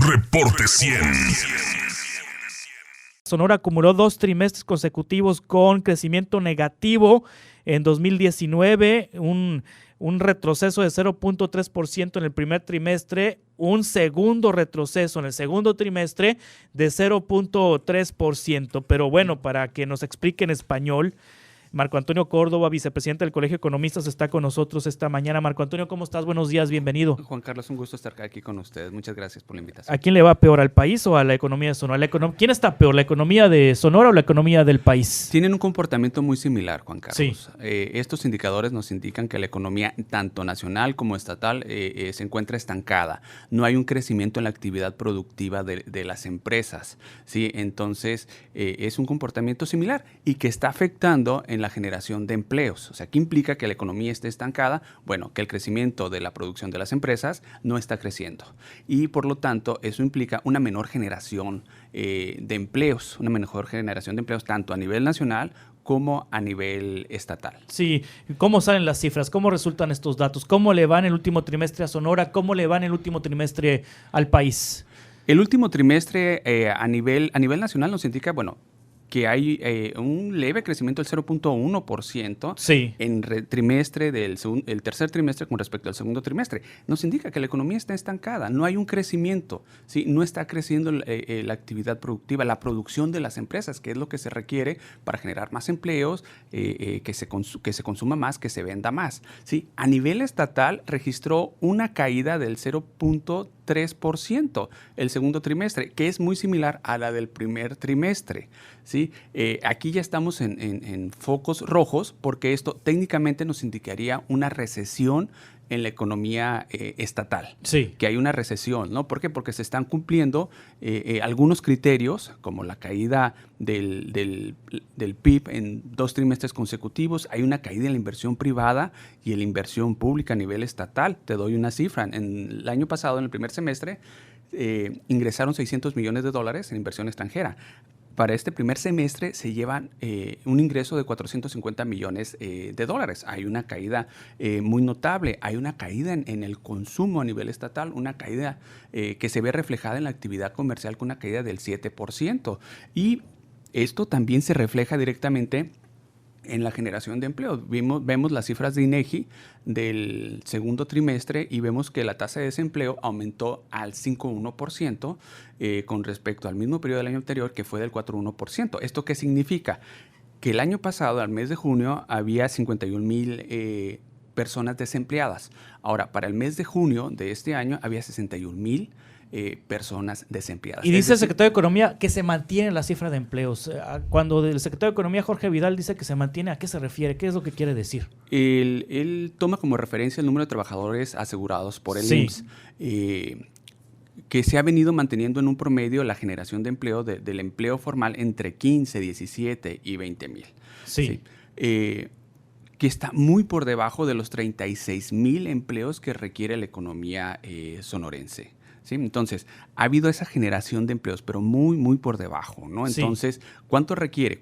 Reporte 100. Sonora acumuló 2 trimestres consecutivos con crecimiento negativo. En 2019, un retroceso de 0.3% en el primer trimestre, un segundo retroceso en el segundo trimestre de 0.3%. Pero bueno, para que nos explique en español, Marco Antonio Córdoba, vicepresidente del Colegio de Economistas, está con nosotros esta mañana. Marco Antonio, ¿cómo estás? Buenos días, bienvenido. Juan Carlos, un gusto estar aquí con ustedes. Muchas gracias por la invitación. ¿A quién le va peor, al país o a la economía de Sonora? ¿Quién está peor, la economía de Sonora o la economía del país? Tienen un comportamiento muy similar, Juan Carlos. Sí. Estos indicadores nos indican que la economía, tanto nacional como estatal, se encuentra estancada. No hay un crecimiento en la actividad productiva de las empresas, ¿sí? Entonces, es un comportamiento similar y que está afectando en la generación de empleos. O sea, ¿qué implica que la economía esté estancada? Bueno, que el crecimiento de la producción de las empresas no está creciendo. Y por lo tanto, eso implica una menor generación de empleos, una mejor generación de empleos tanto a nivel nacional como a nivel estatal. Sí, ¿cómo salen las cifras? ¿Cómo resultan estos datos? ¿Cómo le va en el último trimestre a Sonora? ¿Cómo le va en el último trimestre al país? El último trimestre a nivel nacional nos indica, bueno, que hay un leve crecimiento del 0.1% sí. en el tercer trimestre con respecto al segundo trimestre. Nos indica que la economía está estancada, no hay un crecimiento, ¿sí? No está creciendo la actividad productiva, la producción de las empresas, que es lo que se requiere para generar más empleos, que se consuma más, que se venda más, ¿sí? A nivel estatal registró una caída del 0.3% el segundo trimestre, que es muy similar a la del primer trimestre, ¿sí? Aquí ya estamos en focos rojos porque esto técnicamente nos indicaría una recesión en la economía estatal, sí. Que hay una recesión, ¿no? ¿Por qué? Porque se están cumpliendo algunos criterios, como la caída del PIB en 2 trimestres consecutivos, hay una caída en la inversión privada y en la inversión pública a nivel estatal. Te doy una cifra. En el año pasado, en el primer semestre, ingresaron $600 millones en inversión extranjera. Para este primer semestre se llevan un ingreso de $450 millones. Hay una caída muy notable, hay una caída en el consumo a nivel estatal, una caída que se ve reflejada en la actividad comercial con una caída del 7%. Y esto también se refleja directamente en la generación de empleo. Vemos las cifras de INEGI del segundo trimestre y vemos que la tasa de desempleo aumentó al 5.1% con respecto al mismo periodo del año anterior, que fue del 4.1%. ¿Esto qué significa? Que el año pasado, al mes de junio, había 51,000 personas desempleadas. Ahora, para el mes de junio de este año, había 61,000 personas desempleadas. Y dice el secretario de Economía que se mantiene la cifra de empleos. Cuando el secretario de Economía, Jorge Vidal, dice que se mantiene, ¿a qué se refiere? ¿Qué es lo que quiere decir? Él toma como referencia el número de trabajadores asegurados por el IMSS, que se ha venido manteniendo en un promedio la generación de empleo del empleo formal entre 15, 17 y 20,000. Sí. Que está muy por debajo de los 36,000 empleos que requiere la economía sonorense. ¿Sí? Entonces, ha habido esa generación de empleos, pero muy, muy por debajo, ¿no? Entonces, sí. ¿Cuánto requiere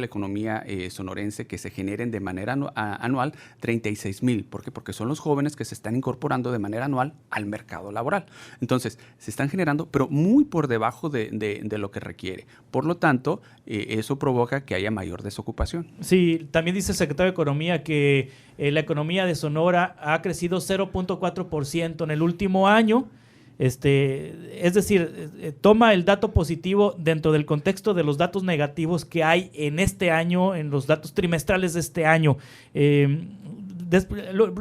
la economía sonorense que se generen de manera anual? 36,000. ¿Por qué? Porque son los jóvenes que se están incorporando de manera anual al mercado laboral. Entonces, se están generando, pero muy por debajo de lo que requiere. Por lo tanto, eso provoca que haya mayor desocupación. Sí, también dice el secretario de Economía que la economía de Sonora ha crecido 0.4% en el último año. Es decir, toma el dato positivo dentro del contexto de los datos negativos que hay en este año, en los datos trimestrales de este año.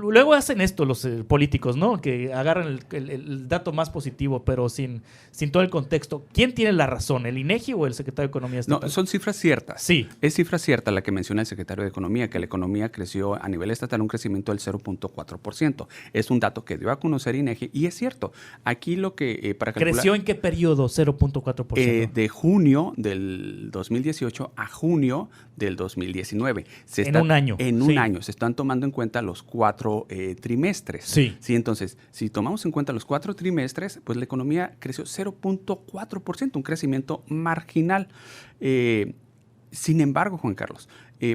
Luego hacen esto los políticos, ¿no? Que agarran el dato más positivo, pero sin todo el contexto. ¿Quién tiene la razón, el INEGI o el secretario de Economía estatal? No, son cifras ciertas. Sí. Es cifra cierta la que menciona el secretario de Economía, que la economía creció a nivel estatal un crecimiento del 0.4%. Es un dato que dio a conocer INEGI y es cierto. Aquí lo que para calcular... ¿Creció en qué periodo 0.4%? De junio del 2018 a junio del 2019. En un año. En un año. Se están tomando en cuenta los 4 trimestres. Sí. Entonces, si tomamos en cuenta los 4 trimestres, pues la economía creció 0.4%, un crecimiento marginal. Sin embargo, Juan Carlos,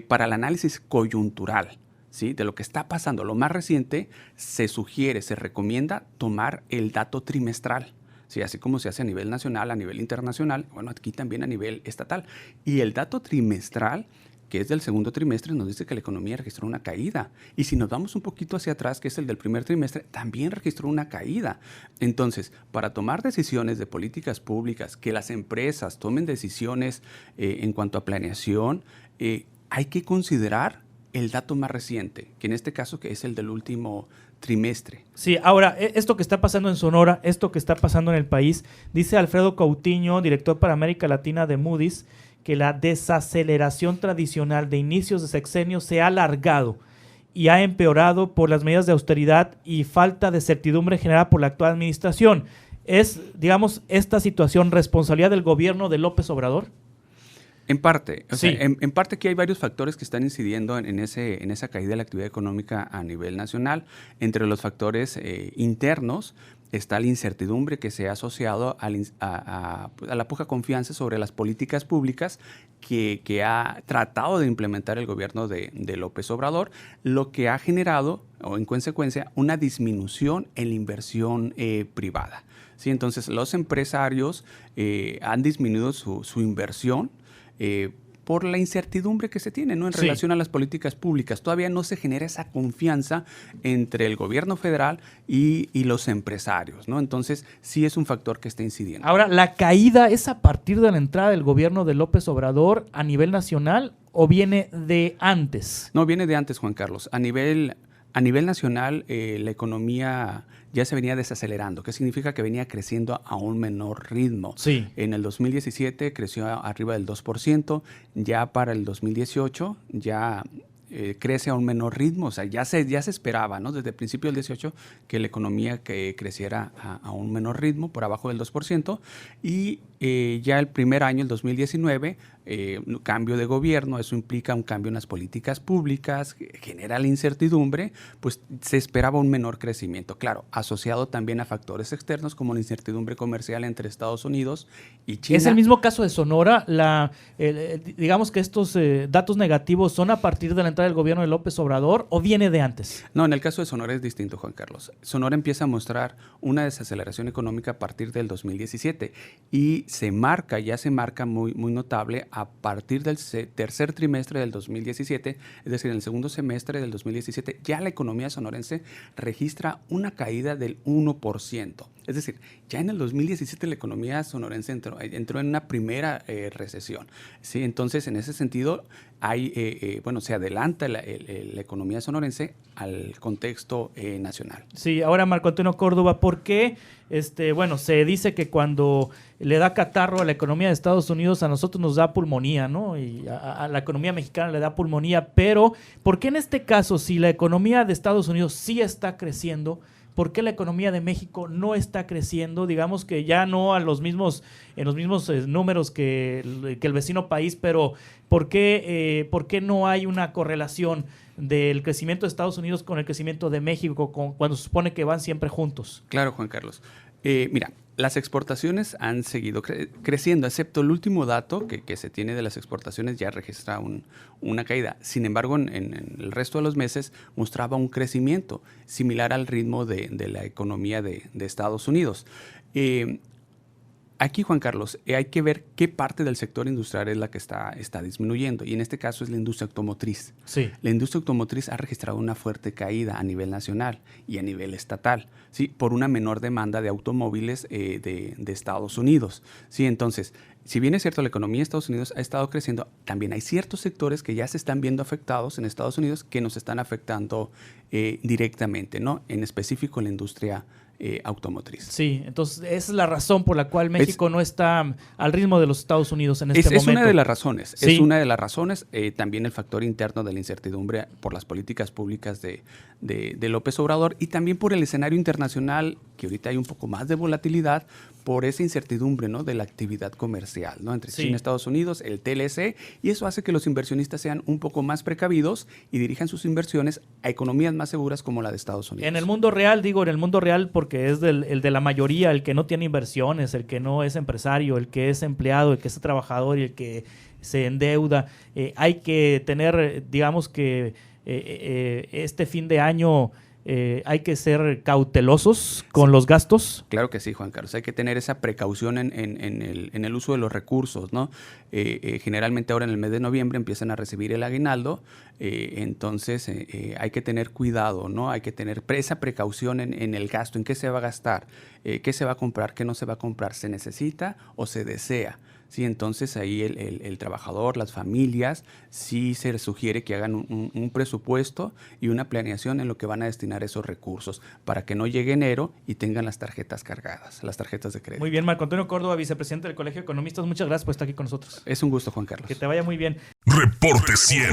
para el análisis coyuntural, ¿sí?, de lo que está pasando, lo más reciente, se sugiere, se recomienda tomar el dato trimestral. ¿sí? Así como se hace a nivel nacional, a nivel internacional, bueno, aquí también a nivel estatal. Y el dato trimestral, que es del segundo trimestre, nos dice que la economía registró una caída. Y si nos vamos un poquito hacia atrás, que es el del primer trimestre, también registró una caída. Entonces, para tomar decisiones de políticas públicas, que las empresas tomen decisiones en cuanto a planeación, hay que considerar el dato más reciente, que en este caso que es el del último trimestre. Sí, ahora, esto que está pasando en Sonora, esto que está pasando en el país, dice Alfredo Coutinho, director para América Latina de Moody's, que la desaceleración tradicional de inicios de sexenio se ha alargado y ha empeorado por las medidas de austeridad y falta de certidumbre generada por la actual administración. ¿Es, digamos, esta situación responsabilidad del gobierno de López Obrador? En parte, o Sí. sea, en parte aquí hay varios factores que están incidiendo en esa caída de la actividad económica a nivel nacional. Entre los factores internos está la incertidumbre que se ha asociado a la poca confianza sobre las políticas públicas que ha tratado de implementar el gobierno de López Obrador, lo que ha generado, o en consecuencia, una disminución en la inversión privada. ¿Sí? Entonces, los empresarios han disminuido su inversión por la incertidumbre que se tiene, ¿no? En relación a las políticas públicas. Todavía no se genera esa confianza entre el gobierno federal y los empresarios, ¿no? Entonces, sí es un factor que está incidiendo. Ahora, ¿la caída es a partir de la entrada del gobierno de López Obrador a nivel nacional o viene de antes? No, viene de antes, Juan Carlos. A nivel nacional, la economía ya se venía desacelerando. ¿Qué significa? Que venía creciendo a un menor ritmo. Sí. En el 2017 creció arriba del 2%, ya para el 2018 ya crece a un menor ritmo. O sea, ya se esperaba, ¿no? Desde el principio del 18 que la economía creciera a un menor ritmo, por abajo del 2%, y ya el primer año, el 2019, cambio de gobierno, eso implica un cambio en las políticas públicas, genera la incertidumbre, pues se esperaba un menor crecimiento. Claro, asociado también a factores externos como la incertidumbre comercial entre Estados Unidos y China. ¿Es el mismo caso de Sonora? Digamos que estos datos negativos son a partir de la entrada del gobierno de López Obrador o viene de antes. No, en el caso de Sonora es distinto, Juan Carlos. Sonora empieza a mostrar una desaceleración económica a partir del 2017 y ya se marca muy, muy notable a partir del tercer trimestre del 2017, es decir, en el segundo semestre del 2017, ya la economía sonorense registra una caída del 1%. Es decir, ya en el 2017 la economía sonorense entró en una primera recesión. ¿Sí? Entonces, en ese sentido, se adelanta la economía sonorense al contexto nacional. Sí, ahora Marco Antonio Córdoba, ¿por qué? Se dice que cuando le da catarro a la economía de Estados Unidos, a nosotros nos da pulmonía, ¿no? Y a la economía mexicana le da pulmonía, pero ¿por qué en este caso, si la economía de Estados Unidos sí está creciendo, por qué la economía de México no está creciendo? Digamos que ya no en los mismos números que el vecino país, pero ¿por qué no hay una correlación del crecimiento de Estados Unidos con el crecimiento de México cuando se supone que van siempre juntos? Claro, Juan Carlos. Mira, las exportaciones han seguido creciendo, excepto el último dato que se tiene de las exportaciones ya registra una caída. Sin embargo, en el resto de los meses mostraba un crecimiento similar al ritmo de la economía de Estados Unidos. Aquí, Juan Carlos, hay que ver qué parte del sector industrial es la que está disminuyendo, y en este caso es la industria automotriz. Sí. La industria automotriz ha registrado una fuerte caída a nivel nacional y a nivel estatal, ¿sí? Por una menor demanda de automóviles de Estados Unidos. ¿Sí? Entonces, si bien es cierto la economía de Estados Unidos ha estado creciendo, también hay ciertos sectores que ya se están viendo afectados en Estados Unidos que nos están afectando directamente, ¿no? En específico la industria automotriz. Sí, entonces esa es la razón por la cual México no está al ritmo de los Estados Unidos en este momento. Es una de las razones, sí. Es una de las razones, también el factor interno de la incertidumbre por las políticas públicas de López Obrador, y también por el escenario internacional, que ahorita hay un poco más de volatilidad por esa incertidumbre, ¿no? De la actividad comercial, ¿no? Entre China y Estados Unidos, el TLC, y eso hace que los inversionistas sean un poco más precavidos y dirijan sus inversiones a economías más seguras como la de Estados Unidos. En el mundo real, porque es el de la mayoría, el que no tiene inversiones, el que no es empresario, el que es empleado, el que es trabajador y el que se endeuda, hay que tener, digamos que este fin de año hay que ser cautelosos con los gastos. Claro que sí, Juan Carlos. Hay que tener esa precaución en el uso de los recursos, ¿no? Generalmente ahora en el mes de noviembre empiezan a recibir el aguinaldo, entonces hay que tener cuidado, ¿no? Hay que tener esa precaución en el gasto, en qué se va a gastar, qué se va a comprar, qué no se va a comprar, se necesita o se desea. Sí, entonces ahí el trabajador, las familias, sí se les sugiere que hagan un presupuesto y una planeación en lo que van a destinar esos recursos para que no llegue enero y tengan las tarjetas cargadas, las tarjetas de crédito. Muy bien, Marco Antonio Córdoba, vicepresidente del Colegio de Economistas, muchas gracias por estar aquí con nosotros. Es un gusto, Juan Carlos. Que te vaya muy bien. Reporte 100.